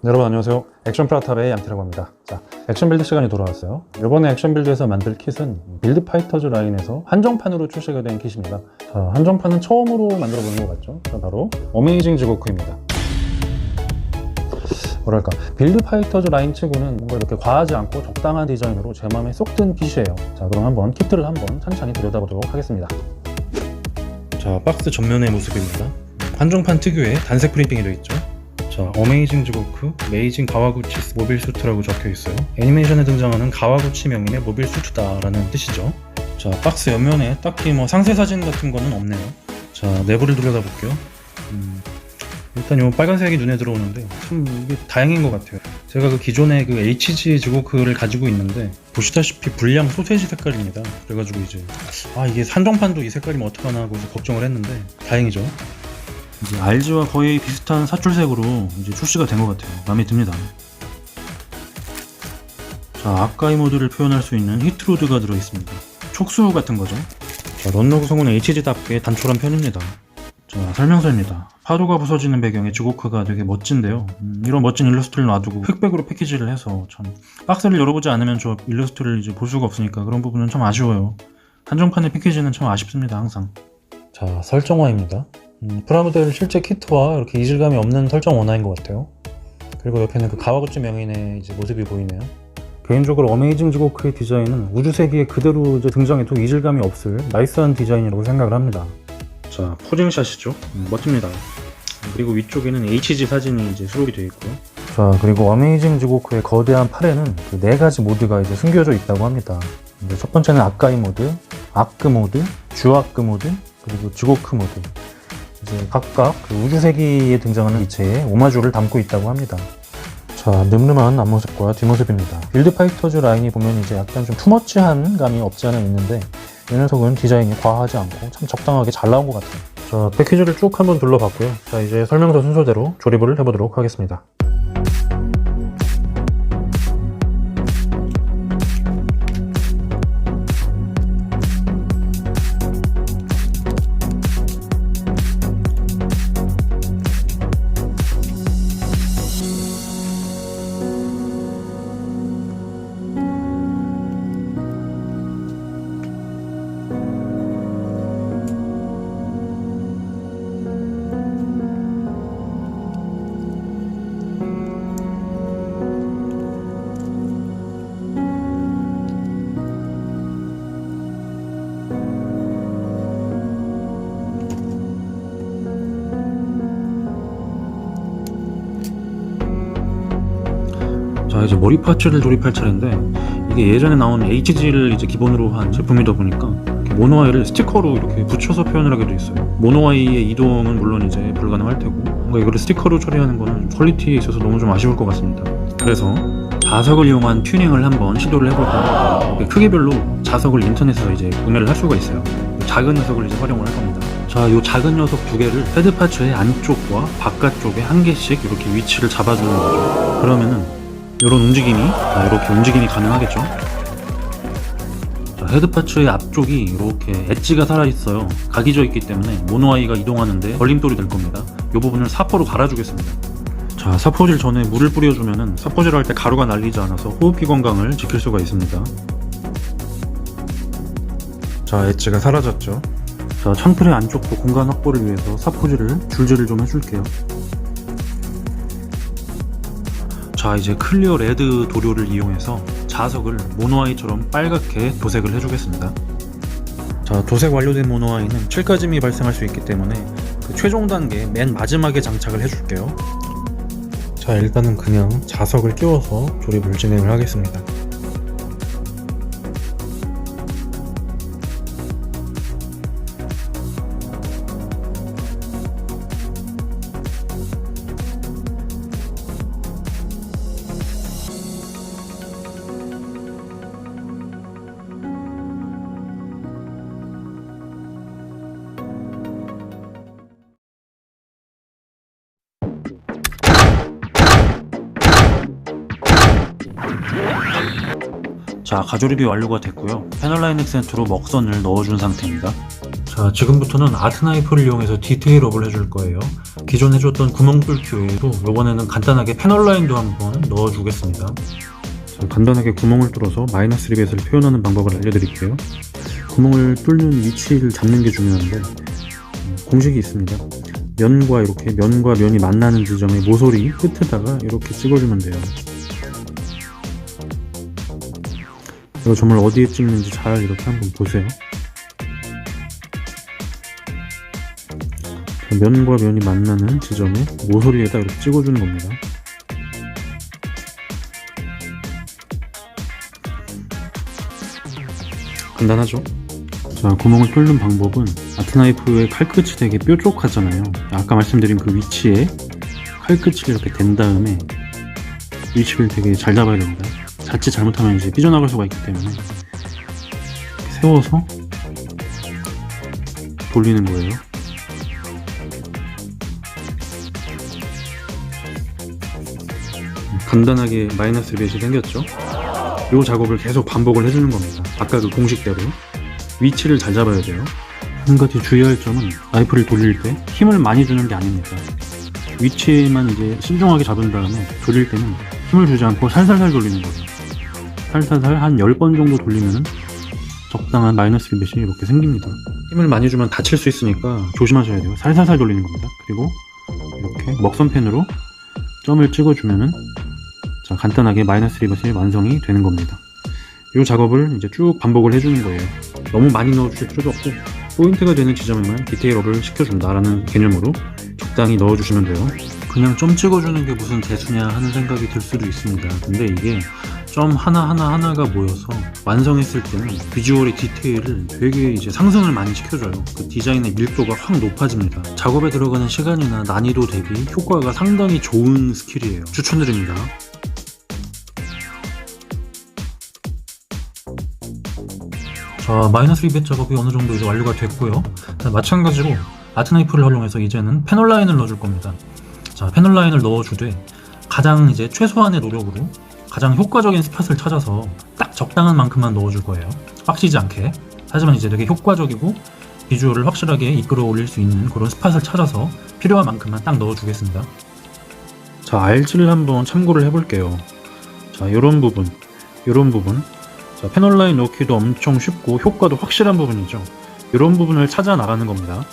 여러분 안녕하세요. 액션 프라탑의 양태라고 합니다. 자, 액션 빌드 시간이 돌아왔어요. 이번에 액션 빌드에서 만들 kit은 빌드 파이터즈 라인에서 한정판으로 출시가 된 kit입니다. 자, 한정판은 처음으로 만들어 보는 것 같죠? 자, 바로 어메이징 지고크입니다. 뭐랄까, 빌드 파이터즈 라인 치고는 뭔가 이렇게 과하지 않고 적당한 디자인으로 제 마음에 쏙 든 kit이에요. 자, 그럼 한번 키트를 한번 찬찬히 들여다보도록 하겠습니다. 자, 박스 전면의 모습입니다. 한정판 특유의 단색 프린팅이 되어 있죠. 자, 어메이징 지고크 메이징 가와구치 모빌 수트라고 적혀 있어요. 애니메이션에 등장하는 가와구치 명인의 모빌 수트다라는 뜻이죠. 자, 박스 옆면에 딱히 뭐 상세 사진 같은 거는 없네요. 자, 내부를 들여다 볼게요. 일단 요 빨간색이 눈에 들어오는데 참 이게 다행인 것 같아요. 제가 그 기존에 그 HG 지고크를 가지고 있는데 보시다시피 불량 소세지 색깔입니다. 그래가지고 이제 이게 한정판도 이 색깔이면 어떡하나 하고 걱정을 했는데 다행이죠. 이제 RG와 거의 비슷한 사출색으로 이제 출시가 된 것 같아요. 마음에 듭니다. 자, 아까이 모드를 표현할 수 있는 히트로드가 들어있습니다. 촉수 같은 거죠. 자, 런너 구성은 HG답게 단촐한 편입니다. 자, 설명서입니다. 파도가 부서지는 배경의 지고크가 되게 멋진데요. 이런 멋진 일러스트를 놔두고 흑백으로 패키지를 해서 참 박스를 열어보지 않으면 저 일러스트를 이제 볼 수가 없으니까 그런 부분은 참 아쉬워요. 한정판의 패키지는 참 아쉽습니다, 항상. 자, 설정화입니다. 프라모델 실제 키트와 이렇게 이질감이 없는 설정 원화인 것 같아요. 그리고 옆에는 그 가와구치 명인의 이제 모습이 보이네요. 개인적으로 어메이징 지고크의 디자인은 우주세기에 그대로 이제 등장해도 이질감이 없을 나이스한 디자인이라고 생각을 합니다. 자, 포징샷이죠. 멋집니다. 그리고 위쪽에는 HG 사진이 이제 수록이 되어 있고요. 자, 그리고 어메이징 지고크의 거대한 팔에는 그 4가지 모드가 이제 숨겨져 있다고 합니다. 이제 첫 번째는 아까이 모드, 아크 모드, 주아크 모드, 그리고 지고크 모드. 이제 각각 그 우주세기에 등장하는 이체에 오마주를 담고 있다고 합니다. 자, 늠름한 앞모습과 뒷모습입니다. 빌드 파이터즈 라인이 보면 이제 약간 좀 투머치한 감이 없지 않아 있는데 이 녀석은 디자인이 과하지 않고 참 적당하게 잘 나온 것 같아요. 자, 패키지를 쭉 한번 둘러봤고요. 자, 이제 설명서 순서대로 조립을 해보도록 하겠습니다. 자, 이제 머리 파츠를 조립할 차례인데 이게 예전에 나온 HG를 이제 기본으로 한 제품이다 보니까 모노아이를 스티커로 이렇게 붙여서 표현을 하게 돼 있어요. 모노아이의 이동은 물론 이제 불가능할 테고 뭔가 이거를 스티커로 처리하는 거는 퀄리티에 있어서 너무 좀 아쉬울 것 같습니다. 그래서 자석을 이용한 튜닝을 한번 시도를 해볼까. 크기별로 자석을 인터넷에서 이제 구매를 할 수가 있어요. 작은 녀석을 이제 활용을 할 겁니다. 자, 요 작은 녀석 2개를 헤드 파츠의 안쪽과 바깥쪽에 1개씩 이렇게 위치를 잡아주는 거죠. 그러면은 이런 움직임이 이렇게 움직임이 가능하겠죠. 자, 헤드 파츠의 앞쪽이 이렇게 엣지가 살아있어요. 각이 져 있기 때문에 모노아이가 이동하는데 걸림돌이 될 겁니다. 이 부분을 사포로 갈아주겠습니다. 자, 사포질 전에 물을 뿌려주면은 사포질을 할 때 가루가 날리지 않아서 호흡기 건강을 지킬 수가 있습니다. 자, 엣지가 사라졌죠. 자, 창틀의 안쪽도 공간 확보를 위해서 사포질을 줄질을 좀 해줄게요. 자, 이제 클리어 레드 도료를 이용해서 자석을 모노아이처럼 빨갛게 도색을 해주겠습니다. 자, 도색 완료된 모노아이는 7가짐이 발생할 수 있기 때문에 그 최종 단계 맨 마지막에 장착을 해줄게요. 자, 일단은 그냥 자석을 끼워서 조립을 진행을 하겠습니다. 자, 가조립이 완료가 됐고요. 패널라인 액센트로 먹선을 넣어준 상태입니다. 자, 지금부터는 아트나이프를 이용해서 디테일업을 해줄 거예요. 기존 해줬던 구멍 뚫기 외에도 이번에는 간단하게 패널 라인도 한번 넣어주겠습니다. 자, 간단하게 구멍을 뚫어서 마이너스 리벳을 표현하는 방법을 알려드릴게요. 구멍을 뚫는 위치를 잡는 게 중요한데 공식이 있습니다. 면과 면이 만나는 지점의 모서리 끝에다가 이렇게 찍어주면 돼요. 이거 정말 어디에 찍는지 잘 이렇게 한번 보세요. 면과 면이 만나는 지점에 모서리에다 이렇게 찍어주는 겁니다. 간단하죠? 자, 구멍을 뚫는 방법은 아트나이프의 칼끝이 되게 뾰족하잖아요. 아까 말씀드린 그 위치에 칼끝을 이렇게 댄 다음에 위치를 되게 잘 잡아야 됩니다. 자칫 잘못하면 이제 삐져나갈 수가 있기 때문에 세워서 돌리는 거예요. 간단하게 마이너스 리벳이 생겼죠? 이 작업을 계속 반복을 해주는 겁니다. 아까 그 공식대로 위치를 잘 잡아야 돼요. 한 가지 주의할 점은 나이프를 돌릴 때 힘을 많이 주는 게 아닙니다. 위치만 이제 신중하게 잡은 다음에 돌릴 때는 힘을 주지 않고 살살살 돌리는 거예요. 살살살 한 10번 정도 돌리면 적당한 마이너스 리벳이 이렇게 생깁니다. 힘을 많이 주면 다칠 수 있으니까 조심하셔야 돼요. 살살살 돌리는 겁니다. 그리고 이렇게 먹선펜으로 점을 찍어주면은 자, 간단하게 마이너스 리벳이 완성이 되는 겁니다. 이 작업을 이제 쭉 반복을 해주는 거예요. 너무 많이 넣어주실 필요도 없고 포인트가 되는 지점에만 디테일업을 시켜준다라는 개념으로 적당히 넣어주시면 돼요. 그냥 점 찍어주는 게 무슨 대수냐 하는 생각이 들 수도 있습니다. 근데 이게 점 하나가 모여서 완성했을 때는 비주얼의 디테일을 되게 이제 상승을 많이 시켜줘요. 그 디자인의 밀도가 확 높아집니다. 작업에 들어가는 시간이나 난이도 대비 효과가 상당히 좋은 스킬이에요. 추천드립니다. 자, 마이너스 리벳 작업이 어느 정도 이제 완료가 됐고요. 자, 마찬가지로 아트나이프를 활용해서 이제는 패널 라인을 넣어줄 겁니다. 자, 패널 라인을 넣어주되 가장 이제 최소한의 노력으로 가장 효과적인 스팟을 찾아서 딱 적당한 만큼만 넣어줄 거예요. 빡치지 않게. 하지만 이제 되게 효과적이고 비주얼을 확실하게 이끌어 올릴 수 있는 그런 스팟을 찾아서 필요한 만큼만 딱 넣어주겠습니다. 자, RG를 한번 참고를 해볼게요. 자, 요런 부분. 자, 패널 라인 넣기도 엄청 쉽고 효과도 확실한 부분이죠. 이런 부분을 찾아 나가는 겁니다.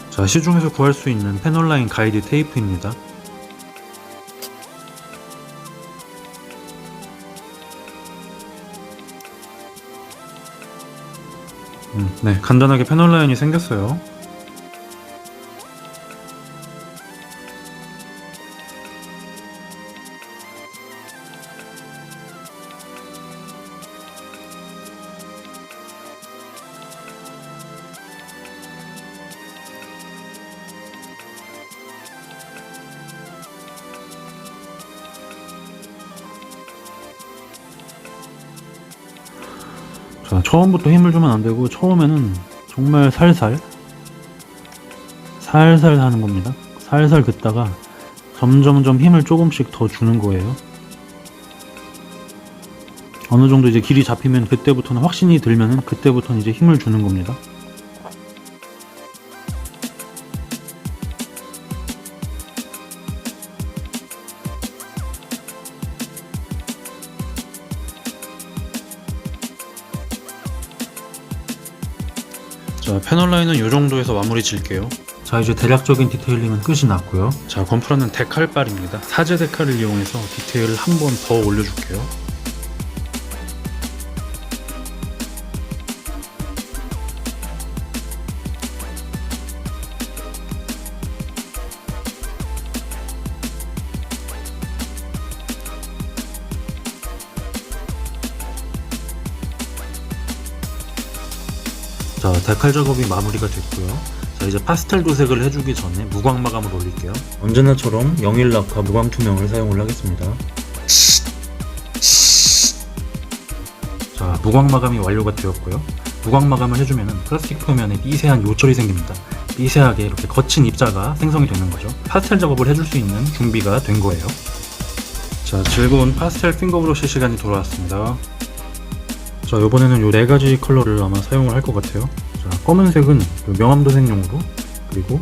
자, 시중에서 구할 수 있는 패널 라인 가이드 테이프입니다. 네, 간단하게 패널 라인이 생겼어요. 자, 처음부터 힘을 주면 안 되고 처음에는 정말 살살 하는 겁니다. 살살 긋다가 점점점 힘을 조금씩 더 주는 거예요. 어느 정도 이제 길이 잡히면 그때부터는 확신이 들면은 그때부터는 이제 힘을 주는 겁니다. 자, 패널 라인은 이 정도에서 마무리 질게요. 자, 이제 대략적인 디테일링은 끝이 났고요. 자, 건프라는 데칼발입니다. 사제 데칼을 이용해서 디테일을 한 번 더 올려줄게요. 자, 데칼 작업이 마무리가 됐고요. 자, 이제 파스텔 도색을 해주기 전에 무광 마감을 올릴게요. 언제나처럼 영일 락화 무광 투명을 사용을 하겠습니다. 자, 무광 마감이 완료가 되었고요. 무광 마감을 해주면 플라스틱 표면에 미세한 요철이 생깁니다. 미세하게 이렇게 거친 입자가 생성이 되는 거죠. 파스텔 작업을 해줄 수 있는 준비가 된 거예요. 자, 즐거운 파스텔 핑거브러쉬 시간이 돌아왔습니다. 자, 이번에는 요 4가지 컬러를 아마 사용을 할 것 같아요. 자, 검은색은 그 명암도색 용으로, 그리고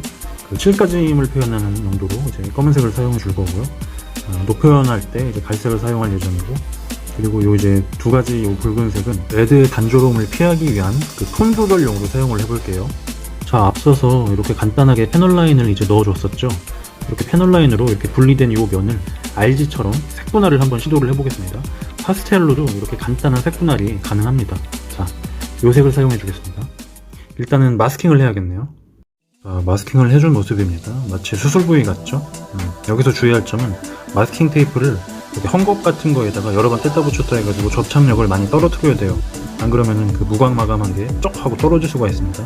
그 칠까짐을 표현하는 용도로 이제 검은색을 사용해 줄 거고요. 노표현할 때 이제 갈색을 사용할 예정이고, 그리고 요 이제 두 가지 요 붉은색은 레드의 단조로움을 피하기 위한 그 톤 조절용으로 사용을 해볼게요. 자, 앞서서 이렇게 간단하게 패널 라인을 이제 넣어줬었죠. 이렇게 패널 라인으로 이렇게 분리된 요 면을 RG처럼 색분할을 한번 시도를 해보겠습니다. 파스텔로도 이렇게 간단한 색분할이 가능합니다. 자, 요 색을 사용해 주겠습니다. 일단은 마스킹을 해야겠네요. 자, 마스킹을 해준 모습입니다. 마치 수술 부위 같죠? 여기서 주의할 점은 마스킹 테이프를 이렇게 헝겊 같은 거에다가 여러 번 뗐다 붙였다 해가지고 접착력을 많이 떨어뜨려야 돼요. 안 그러면은 그 무광 마감한 게 쩍 하고 떨어질 수가 있습니다.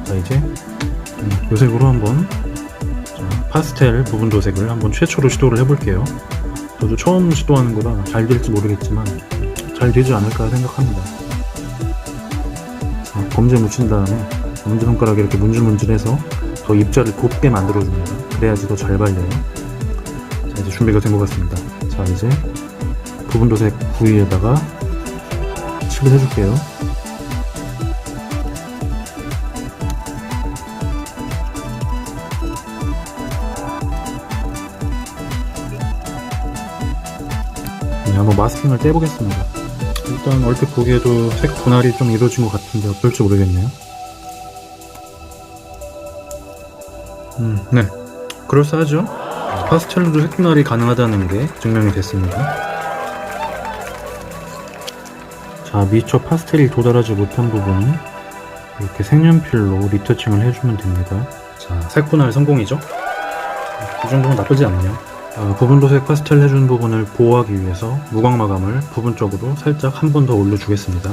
자, 이제 요 색으로 한번 파스텔 부분 도색을 한번 최초로 시도를 해볼게요. 저도 처음 시도하는 거라 잘 될지 모르겠지만 잘 되지 않을까 생각합니다. 자, 검지에 묻힌 다음에 엄지손가락에 이렇게 문질문질해서 더 입자를 곱게 만들어줍니다. 그래야지 더 잘 발려요. 자, 이제 준비가 된 것 같습니다. 자, 이제 부분 도색 부위에다가 칠을 해줄게요. 한번 마스킹을 떼보겠습니다. 일단 얼핏 보기에도 색 분할이 좀 이루어진 것 같은데 어떨지 모르겠네요. 네, 그럴싸하죠? 파스텔로도 색 분할이 가능하다는 게 증명이 됐습니다. 자, 미처 파스텔이 도달하지 못한 부분은 이렇게 색연필로 리터칭을 해주면 됩니다. 자, 색 분할 성공이죠? 이 정도면 나쁘지 않네요. 부분 도색 파스텔 해준 부분을 보호하기 위해서 무광 마감을 부분 쪽으로 살짝 한 번 더 올려주겠습니다.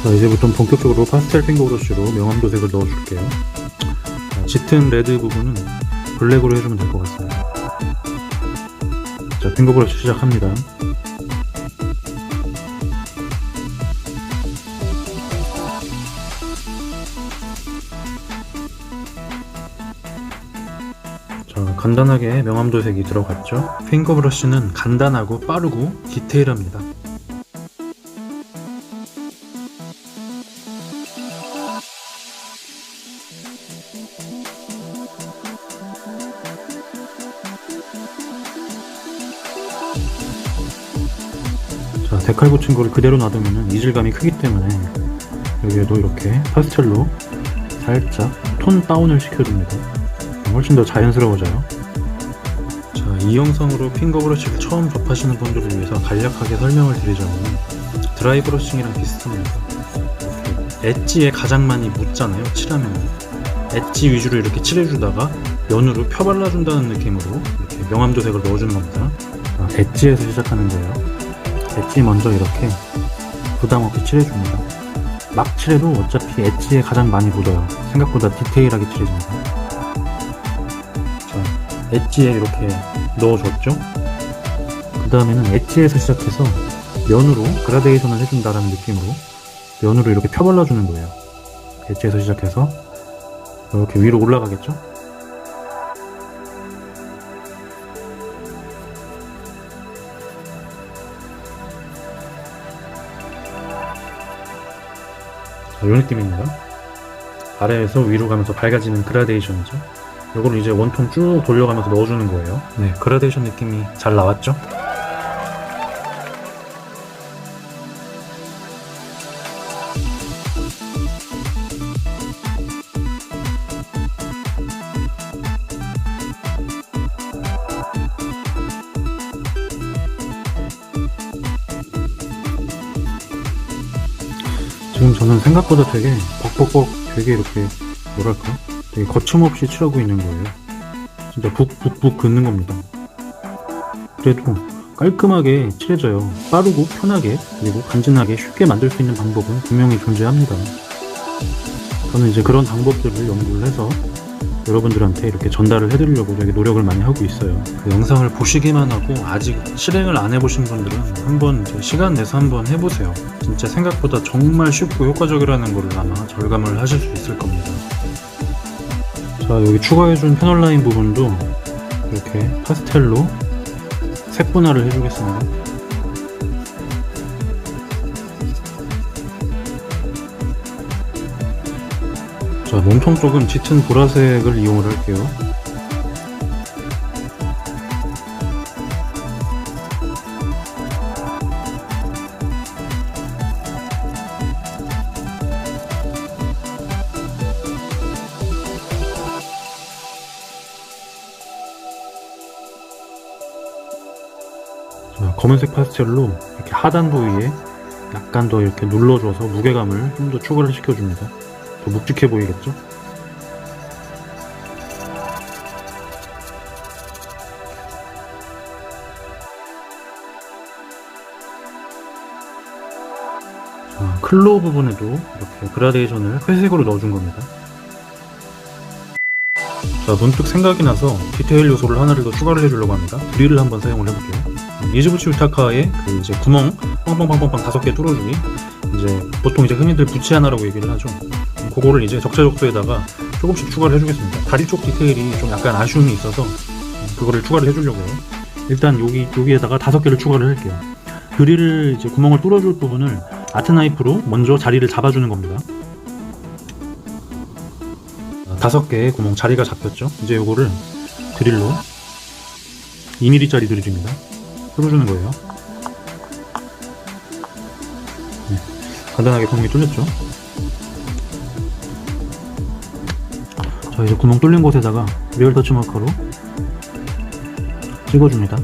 자, 이제부터 본격적으로 파스텔 핑거 브러쉬로 명암 도색을 넣어줄게요. 자, 짙은 레드 부분은 블랙으로 해주면 될 것 같습니다. 자, 핑거 브러쉬 시작합니다. 자, 간단하게 명암 도색이 들어갔죠. 핑거 브러쉬는 간단하고 빠르고 디테일합니다. 자, 데칼 붙인 거를 그대로 놔두면 이질감이 크기 때문에 여기에도 이렇게 파스텔로 살짝 톤 다운을 시켜줍니다. 훨씬 더 자연스러워져요. 자, 이 영상으로 핑거 브러쉬를 처음 접하시는 분들을 위해서 간략하게 설명을 드리자면 드라이 브러싱이랑 비슷합니다. 엣지에 가장 많이 묻잖아요, 칠하면. 엣지 위주로 이렇게 칠해주다가 면으로 펴발라준다는 느낌으로 이렇게 명암 도색을 넣어주는 겁니다. 자, 엣지에서 시작하는 거예요. 엣지 먼저 이렇게 부담 없이 칠해줍니다. 막 칠해도 어차피 엣지에 가장 많이 묻어요. 생각보다 디테일하게 칠해집니다. 엣지에 이렇게 넣어줬죠. 그 다음에는 엣지에서 시작해서 면으로 그라데이션을 해준다라는 느낌으로 면으로 이렇게 펴발라주는 거예요. 엣지에서 시작해서 이렇게 위로 올라가겠죠. 자, 이 느낌입니다. 아래에서 위로 가면서 밝아지는 그라데이션이죠. 이걸 이제 원통 쭉 돌려가면서 넣어주는 거예요. 네, 그라데이션 느낌이 잘 나왔죠? 지금 저는 생각보다 되게 벅벅벅 되게 이렇게 뭐랄까 되게 거침없이 칠하고 있는 거예요. 진짜 북북북 긋는 겁니다. 그래도 깔끔하게 칠해져요. 빠르고 편하게 그리고 간지나게 쉽게 만들 수 있는 방법은 분명히 존재합니다. 저는 이제 그런 방법들을 연구를 해서 여러분들한테 이렇게 전달을 해드리려고 되게 노력을 많이 하고 있어요. 그 영상을 보시기만 하고 아직 실행을 안 해보신 분들은 한번 이제 시간 내서 한번 해보세요. 진짜 생각보다 정말 쉽고 효과적이라는 거를 아마 절감을 하실 수 있을 겁니다. 자, 여기 추가해준 패널 라인 부분도 이렇게 파스텔로 색 분할을 해주겠습니다. 자, 몸통 쪽은 짙은 보라색을 이용을 할게요. 자, 검은색 파스텔로 이렇게 하단 부위에 약간 더 이렇게 눌러줘서 무게감을 좀 더 추가를 시켜줍니다. 더 묵직해 보이겠죠? 자, 클로우 부분에도 이렇게 그라데이션을 회색으로 넣어준 겁니다. 자, 문득 생각이 나서 디테일 요소를 하나를 더 추가를 해주려고 합니다. 드릴을 한번 사용을 해볼게요. 이즈부치 유타카의 그 이제 구멍 빵빵빵빵빵 5개 뚫어주기, 이제 보통 이제 흔히들 부치 하나라고 얘기를 하죠. 그거를 이제 적재적소에다가 조금씩 추가를 해주겠습니다. 다리 쪽 디테일이 좀 약간 아쉬움이 있어서 그거를 추가를 해주려고 해요. 일단 여기에다가 5개를 추가를 할게요. 드릴을 이제 구멍을 뚫어줄 부분을 아트 나이프로 먼저 자리를 잡아주는 겁니다. 5개의 구멍 자리가 잡혔죠. 이제 요거를 드릴로 2mm짜리 드릴입니다. 뚫어주는 거예요. 네, 간단하게 구멍이 뚫렸죠. 자, 이제 구멍 뚫린 곳에다가 리얼 터치 마커로 찍어줍니다.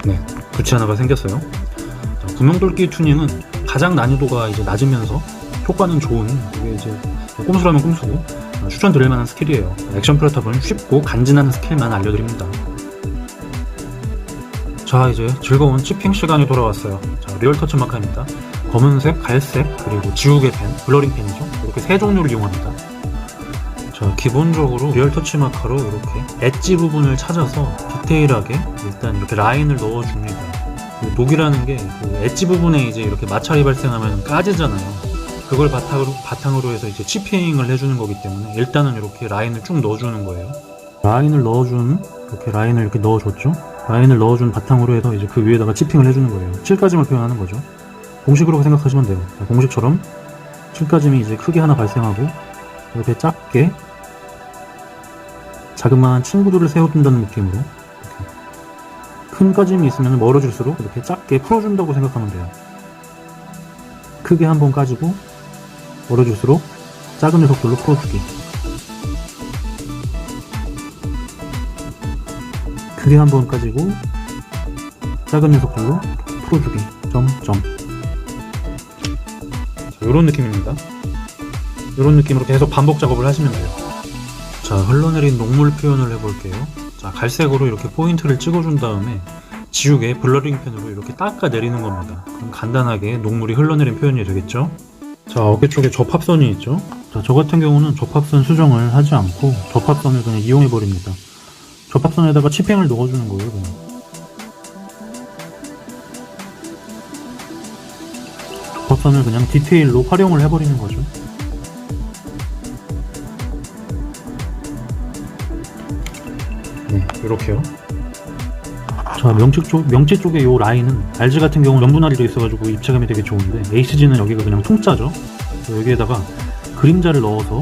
네, 부치 하나가 생겼어요. 자, 구멍 뚫기 튜닝은 가장 난이도가 이제 낮으면서 효과는 좋은, 이게 이제 꼼수라면 꼼수고 추천드릴 만한 스킬이에요. 액션 플랫탑은 쉽고 간지나는 스킬만 알려드립니다. 자, 이제 즐거운 치핑 시간이 돌아왔어요. 자, 리얼 터치 마커입니다. 검은색, 갈색, 그리고 지우개 펜, 블러링 펜이죠. 이렇게 세 종류를 이용합니다. 자, 기본적으로 리얼 터치 마커로 이렇게 엣지 부분을 찾아서 디테일하게 일단 이렇게 라인을 넣어줍니다. 녹이라는 게 그 엣지 부분에 이제 이렇게 마찰이 발생하면 까지잖아요. 그걸 바탕으로 해서 이제 치핑을 해주는 거기 때문에 일단은 이렇게 라인을 쭉 넣어주는 거예요. 이렇게 라인을 이렇게 넣어줬죠. 라인을 넣어준 바탕으로 해서 이제 그 위에다가 치핑을 해주는 거예요. 7가짐을 표현하는 거죠. 공식으로 생각하시면 돼요. 공식처럼 7가짐이 이제 크게 하나 발생하고 이렇게 작게 자그마한 친구들을 세워둔다는 느낌으로, 이렇게 큰 가짐이 있으면 멀어질수록 이렇게 작게 풀어준다고 생각하면 돼요. 크게 한번 까지고 멀어질수록 작은 녀석들로 풀어주기, 크게 한번 까지고 작은 녀석들로 풀어주기, 점점. 이런 느낌입니다. 이런 느낌으로 계속 반복 작업을 하시면 돼요. 자, 흘러내린 녹물 표현을 해볼게요. 자, 갈색으로 이렇게 포인트를 찍어준 다음에 지우개 블러링 펜으로 이렇게 닦아 내리는 겁니다. 그럼 간단하게 녹물이 흘러내린 표현이 되겠죠. 자, 어깨 쪽에 접합선이 있죠. 자, 저 같은 경우는 접합선 수정을 하지 않고 접합선을 그냥 이용해 버립니다. 접합선에다가 치핑을 넣어주는 거예요, 그냥. 접합선을 그냥 디테일로 활용을 해버리는 거죠. 네, 이렇게요. 자, 명치 쪽에 요 라인은 RG 같은 경우는 면분할이 있어가지고 입체감이 되게 좋은데, HG는 여기가 그냥 통짜죠. 여기에다가 그림자를 넣어서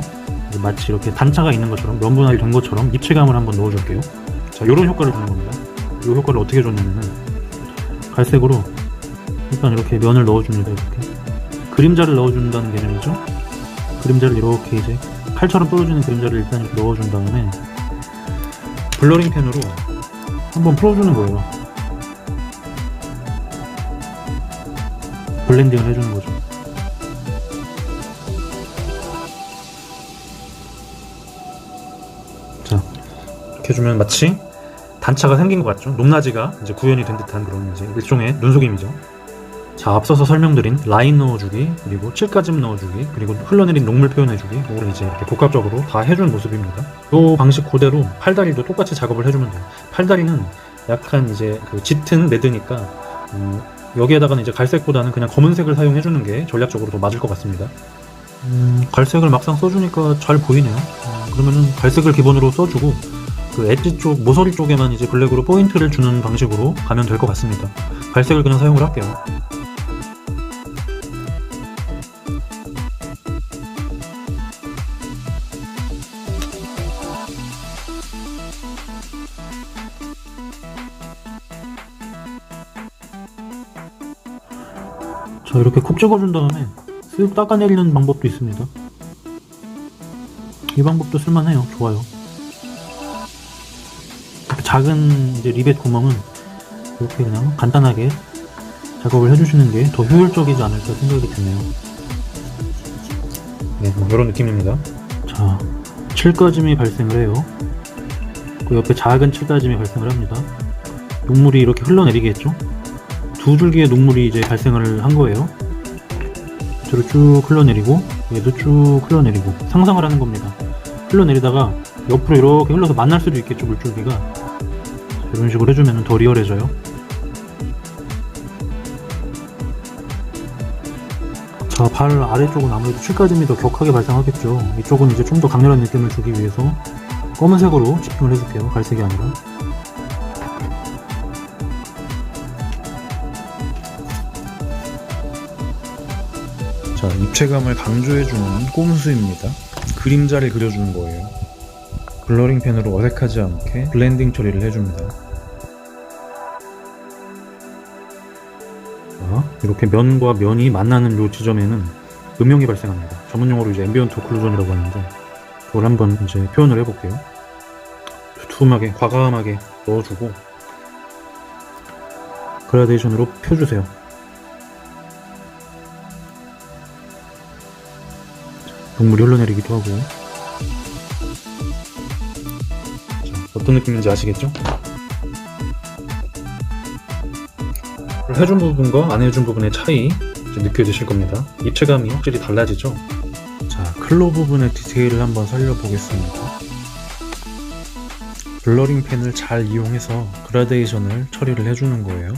마치 이렇게 단차가 있는 것처럼, 면분할이 된 것처럼 입체감을 한번 넣어줄게요. 자, 요런 효과를 주는 겁니다. 이 효과를 어떻게 줬냐면은 갈색으로 일단 이렇게 면을 넣어줍니다. 이렇게 그림자를 넣어준다는 개념이죠. 그림자를 이렇게 이제 칼처럼 떨어지는 그림자를 일단 이렇게 넣어준 다음에 블러링 펜으로 한번 풀어주는 거예요. 블렌딩을 해주는 거죠. 자, 이렇게 해주면 마치 단차가 생긴 것 같죠? 높낮이가 이제 구현이 된 듯한 그런 이제 일종의 눈속임이죠. 자, 앞서서 설명드린 라인 넣어주기, 그리고 7가짐 넣어주기, 그리고 흘러내린 녹물 표현해주기, 이거를 이제 이렇게 복합적으로 다 해준 모습입니다. 이 방식 그대로 팔다리도 똑같이 작업을 해주면 돼요. 팔다리는 약간 이제 그 짙은 레드니까 여기에다가는 이제 갈색보다는 그냥 검은색을 사용해주는 게 전략적으로 더 맞을 것 같습니다. 갈색을 막상 써주니까 잘 보이네요. 그러면은 갈색을 기본으로 써주고 그 엣지 쪽, 모서리 쪽에만 이제 블랙으로 포인트를 주는 방식으로 가면 될 것 같습니다. 갈색을 그냥 사용을 할게요. 자, 이렇게 콕 찍어준 다음에 쓱 닦아내리는 방법도 있습니다. 이 방법도 쓸만해요. 좋아요. 작은 이제 리벳 구멍은 이렇게 그냥 간단하게 작업을 해주시는 게 더 효율적이지 않을까 생각이 드네요. 네, 뭐 이런 느낌입니다. 자, 칠까짐이 발생을 해요. 그 옆에 작은 칠까짐이 발생을 합니다. 녹물이 이렇게 흘러내리겠죠? 두 줄기의 녹물이 이제 발생을 한 거예요. 밑으로 쭉 흘러내리고 얘도 쭉 흘러내리고 상상을 하는 겁니다. 흘러내리다가 옆으로 이렇게 흘러서 만날 수도 있겠죠, 물줄기가. 이런 식으로 해주면 더 리얼해져요. 자, 발 아래쪽은 아무래도 칠까짐이 더 격하게 발생하겠죠. 이쪽은 이제 좀 더 강렬한 느낌을 주기 위해서 검은색으로 집중을 해줄게요. 갈색이 아니라. 자, 입체감을 강조해주는 꼼수입니다. 그림자를 그려주는 거예요. 블러링 펜으로 어색하지 않게 블렌딩 처리를 해줍니다. 자, 이렇게 면과 면이 만나는 이 지점에는 음영이 발생합니다. 전문용어로 이제 앰비언트 오클루전이라고 하는데 그걸 한번 이제 표현을 해볼게요. 두툼하게, 과감하게 넣어주고 그라데이션으로 펴주세요. 녹물이 흘러내리기도 하고. 자, 어떤 느낌인지 아시겠죠? 해준 부분과 안 해준 부분의 차이 이제 느껴지실 겁니다. 입체감이 확실히 달라지죠? 자, 클로 부분의 디테일을 한번 살려보겠습니다. 블러링 펜을 잘 이용해서 그라데이션을 처리를 해주는 거예요.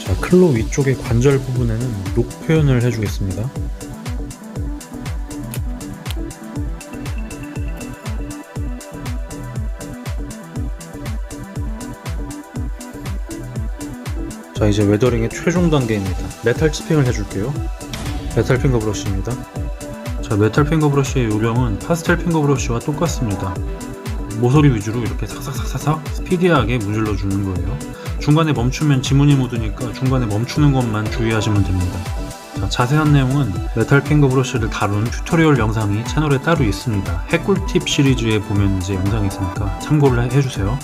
자, 클로 위쪽의 관절 부분에는 녹 표현을 해주겠습니다. 자, 이제 웨더링의 최종 단계입니다. 메탈 치핑을 해줄게요. 메탈 핑거 브러쉬입니다. 자, 메탈 핑거 브러쉬의 요령은 파스텔 핑거 브러쉬와 똑같습니다. 모서리 위주로 이렇게 삭삭삭삭 스피디하게 문질러 주는 거예요. 중간에 멈추면 지문이 묻으니까 중간에 멈추는 것만 주의하시면 됩니다. 자, 자세한 내용은 메탈 핑거 브러쉬를 다룬 튜토리얼 영상이 채널에 따로 있습니다. 핵꿀팁 시리즈에 보면 이제 영상이 있으니까 참고를 해주세요.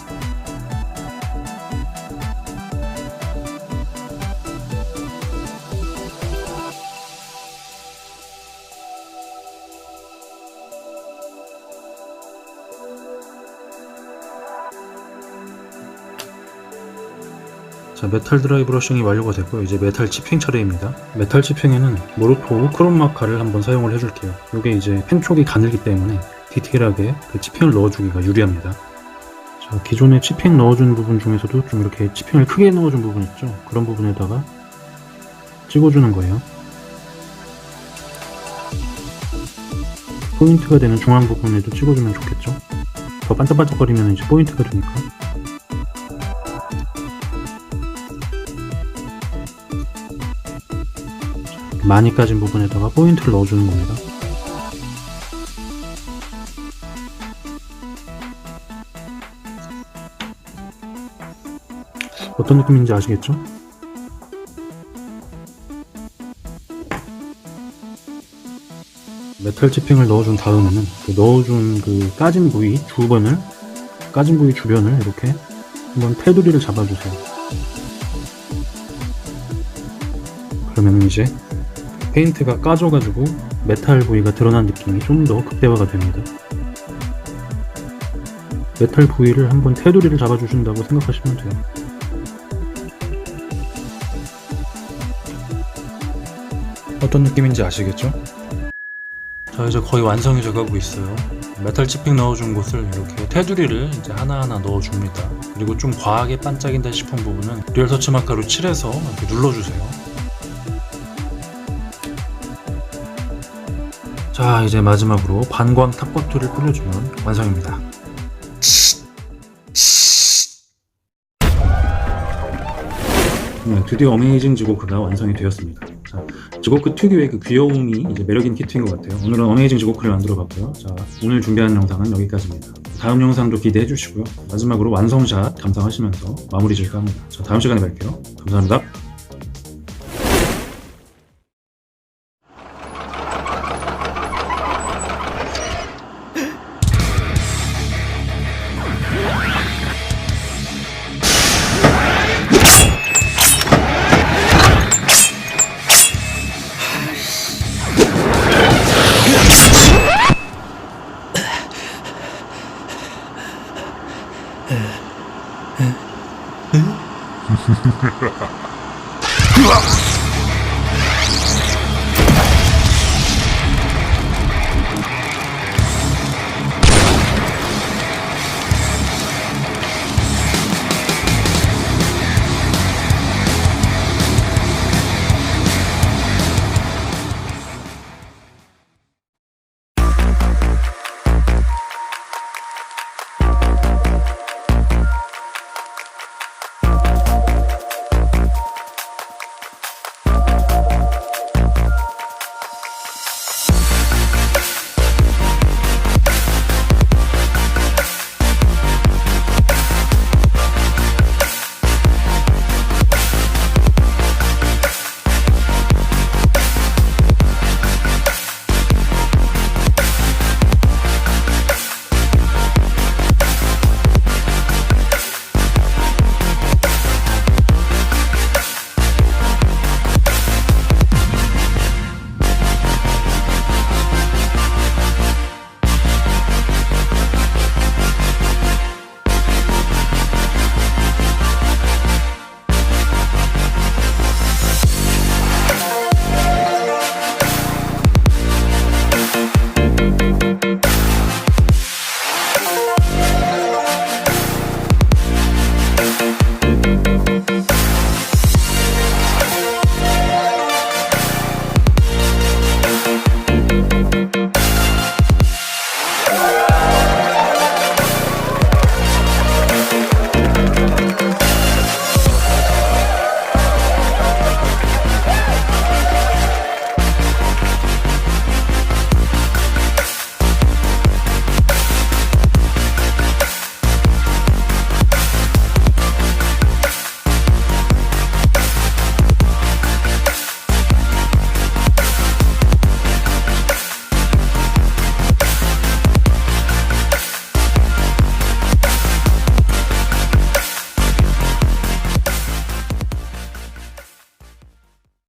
자, 메탈 드라이 브러싱이 완료가 됐고요. 이제 메탈 치핑 차례입니다. 메탈 치핑에는 모로토 크롬 마카를 한번 사용을 해줄게요. 이게 이제 펜 쪽이 가늘기 때문에 디테일하게 그 치핑을 넣어주기가 유리합니다. 자, 기존에 치핑 넣어준 부분 중에서도 좀 이렇게 치핑을 크게 넣어준 부분 있죠? 그런 부분에다가 찍어주는 거예요. 포인트가 되는 중앙 부분에도 찍어주면 좋겠죠? 더 반짝반짝거리면 이제 포인트가 되니까. 많이 까진 부분에다가 포인트를 넣어주는 겁니다. 어떤 느낌인지 아시겠죠? 메탈 치핑을 넣어준 다음에는 그 넣어준 그 까진 부위 주변을 이렇게 한번 테두리를 잡아주세요. 그러면 이제 페인트가 까져가지고 메탈 부위가 드러난 느낌이 좀 더 극대화가 됩니다. 메탈 부위를 한번 테두리를 잡아주신다고 생각하시면 돼요. 어떤 느낌인지 아시겠죠? 자, 이제 거의 완성이 돼가고 있어요. 메탈 치핑 넣어준 곳을 이렇게 테두리를 이제 하나하나 넣어줍니다. 그리고 좀 과하게 반짝인다 싶은 부분은 리얼 터치 마카로 칠해서 이렇게 눌러주세요. 자, 이제 마지막으로 반광 탑버트를 뿌려주면 완성입니다. 네, 드디어 어메이징 지고크가 완성이 되었습니다. 자, 지고크 특유의 그 귀여움이 이제 매력인 키트인 것 같아요. 오늘은 어메이징 지고크를 만들어 봤고요. 자, 오늘 준비한 영상은 여기까지입니다. 다음 영상도 기대해 주시고요. 마지막으로 완성샷 감상하시면서 마무리 질까 합니다. 자, 다음 시간에 뵐게요. 감사합니다. 으악!